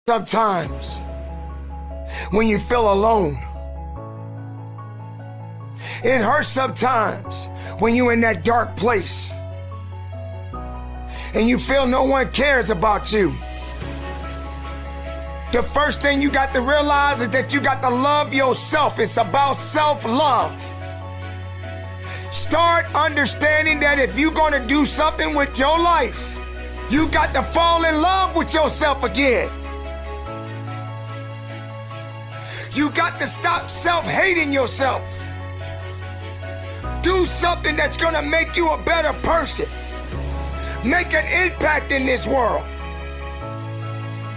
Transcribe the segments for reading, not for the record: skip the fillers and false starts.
Sometimes when you feel alone, it hurts sometimes when you're in that dark place and you feel no one cares about you. The first thing you got to realize is that you got to love yourself. It's about self-love. Start understanding that if you're going to do something with your life, you got to fall in love with yourself again. You got to stop self-hating yourself. Do something that's going to make you a better person. Make an impact in this world.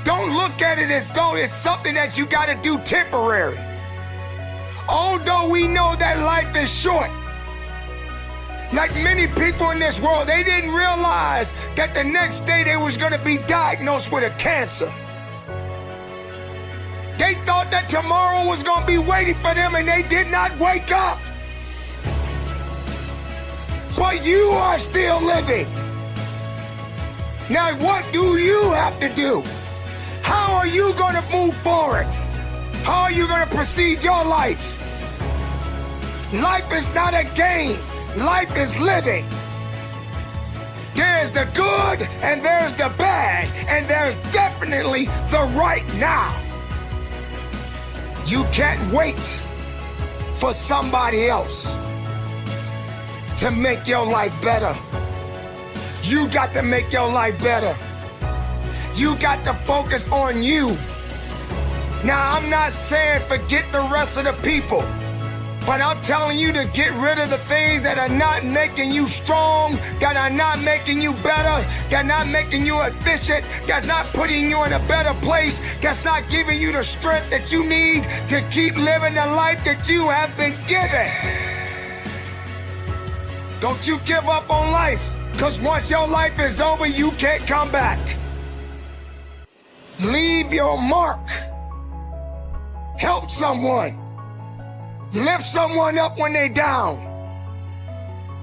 Don't look at it as though it's something that you got to do temporary. Although we know that life is short, like many people in this world, they didn't realize that the next day they was going to be diagnosed with a cancer. They thought that tomorrow was going to be waiting for them, and they did not wake up. But you are still living. Now, what do you have to do? How are you going to move forward? How are you going to proceed your life? Life is not a game. Life is living. There's the good and there's the bad, and there's definitely the right now. You can't wait for somebody else to make your life better. You got to make your life better. You got to focus on you. Now, I'm not saying forget the rest of the people, but I'm telling you to get rid of the things that are not making you strong, that are not making you better, that are not making you efficient, that's not putting you in a better place, that's not giving you the strength that you need to keep living the life that you have been given. Don't you give up on life, because once your life is over, you can't come back. Leave your mark. Help someone. Lift someone up when they're down.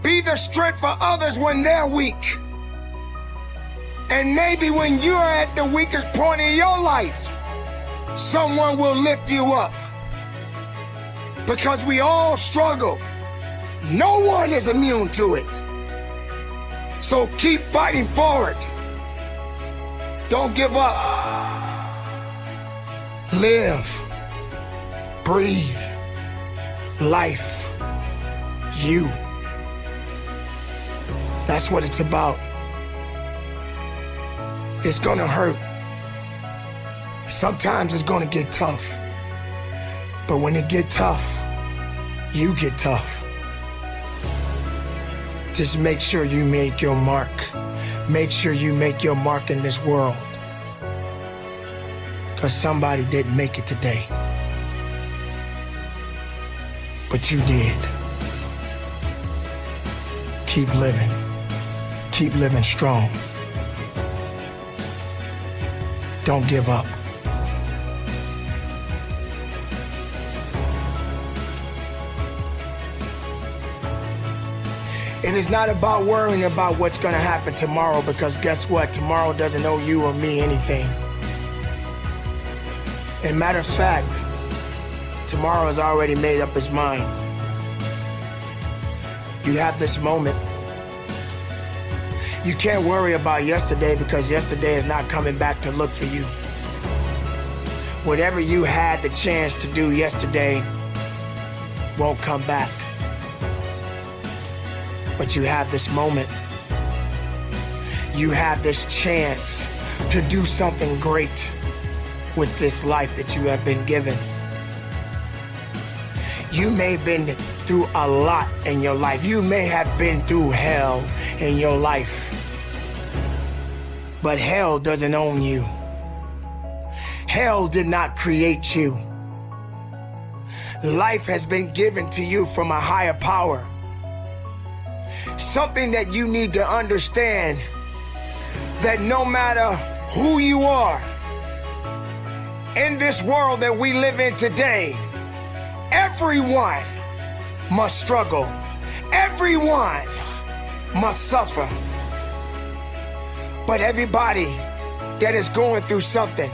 Be the strength for others when they're weak. And maybe when you're at the weakest point in your life, someone will lift you up. Because we all struggle. No one is immune to it. So keep fighting forward. Don't give up. Live. Breathe. Life. You. That's what it's about. It's gonna hurt. Sometimes it's gonna get tough. But when it get tough, you get tough. Just make sure you make your mark. Make sure you make your mark in this world. Because somebody didn't make it today. But you did. Keep living. Keep living strong. Don't give up. It is not about worrying about what's going to happen tomorrow, because guess what? Tomorrow doesn't owe you or me anything. And matter of fact, tomorrow has already made up its mind. You have this moment. You can't worry about yesterday, because yesterday is not coming back to look for you. Whatever you had the chance to do yesterday won't come back. But you have this moment. You have this chance to do something great with this life that you have been given. You may have been through a lot in your life. You may have been through hell in your life. But hell doesn't own you. Hell did not create you. Life has been given to you from a higher power. Something that you need to understand, that no matter who you are, in this world that we live in today, everyone must struggle. Everyone must suffer. But everybody that is going through something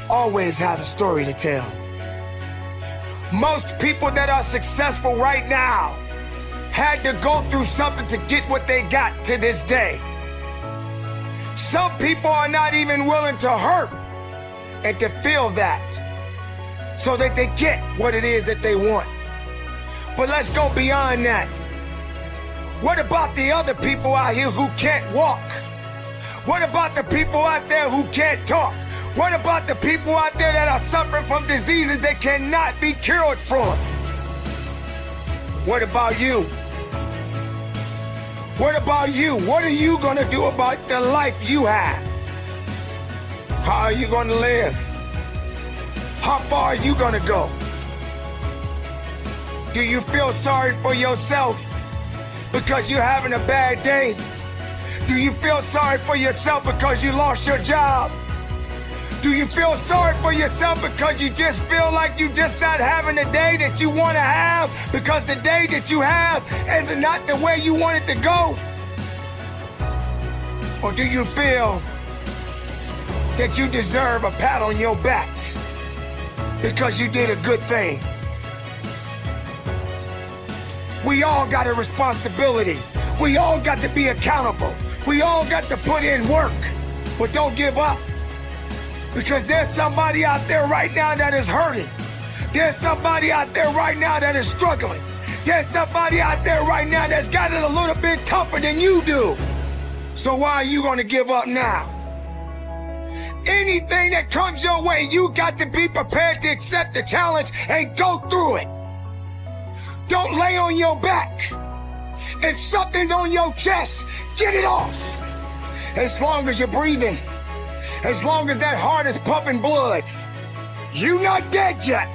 always has a story to tell. Most people that are successful right now had to go through something to get what they got to this day. Some people are not even willing to hurt and to feel that so that they get what it is that they want. But let's go beyond that. What about the other people out here who can't walk? What about the people out there who can't talk? What about the people out there that are suffering from diseases that cannot be cured from? What about you? What about you? What are you going to do about the life you have? How are you going to live? How far are you going to go? Do you feel sorry for yourself because you're having a bad day? Do you feel sorry for yourself because you lost your job? Do you feel sorry for yourself because you just feel like you're just not having the day that you want to have because the day that you have is not the way you want it to go? Or do you feel that you deserve a pat on your back because you did a good thing? We all got a responsibility. We all got to be accountable. We all got to put in work, but don't give up. Because there's somebody out there right now that is hurting. There's somebody out there right now that is struggling. There's somebody out there right now that's got it a little bit tougher than you do. So why are you going to give up now? Anything that comes your way, you got to be prepared to accept the challenge and go through it. Don't lay on your back. If something's on your chest, get it off. As long as you're breathing, as long as that heart is pumping blood, you're not dead yet.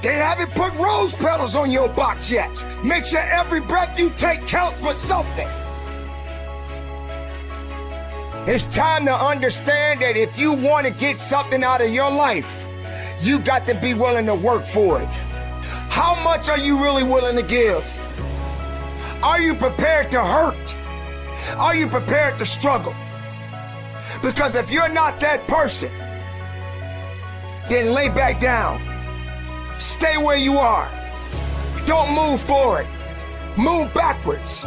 They haven't put rose petals on your box yet. Make sure every breath you take counts for something. It's time to understand that if you want to get something out of your life, you got to be willing to work for it. How much are you really willing to give? Are you prepared to hurt? Are you prepared to struggle? Because if you're not that person, then lay back down. Stay where you are. Don't move forward. Move backwards.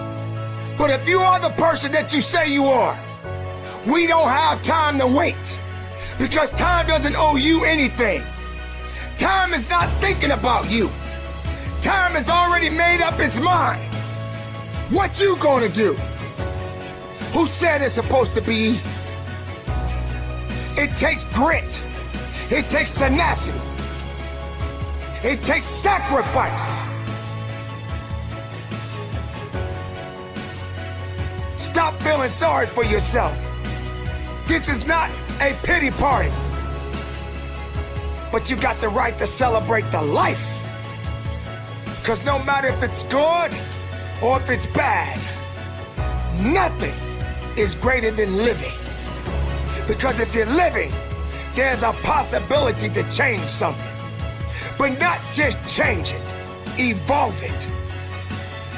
But if you are the person that you say you are, we don't have time to wait. Because time doesn't owe you anything. Time is not thinking about you. Time has already made up its mind. What you gonna do? Who said it's supposed to be easy? It takes grit. It takes tenacity. It takes sacrifice. Stop feeling sorry for yourself. This is not a pity party. But you got the right to celebrate the life. Because no matter if it's good or if it's bad, nothing is greater than living. Because if you're living, there's a possibility to change something. But not just change it, evolve it.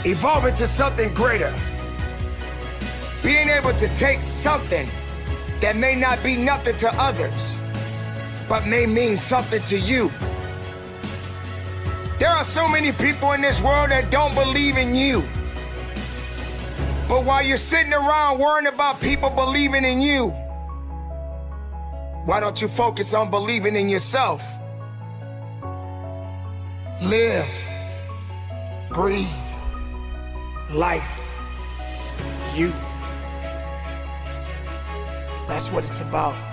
Evolve it to something greater. Being able to take something that may not be nothing to others, but may mean something to you. There are so many people in this world that don't believe in you. But while you're sitting around worrying about people believing in you, why don't you focus on believing in yourself? Live, breathe, life, you. That's what it's about.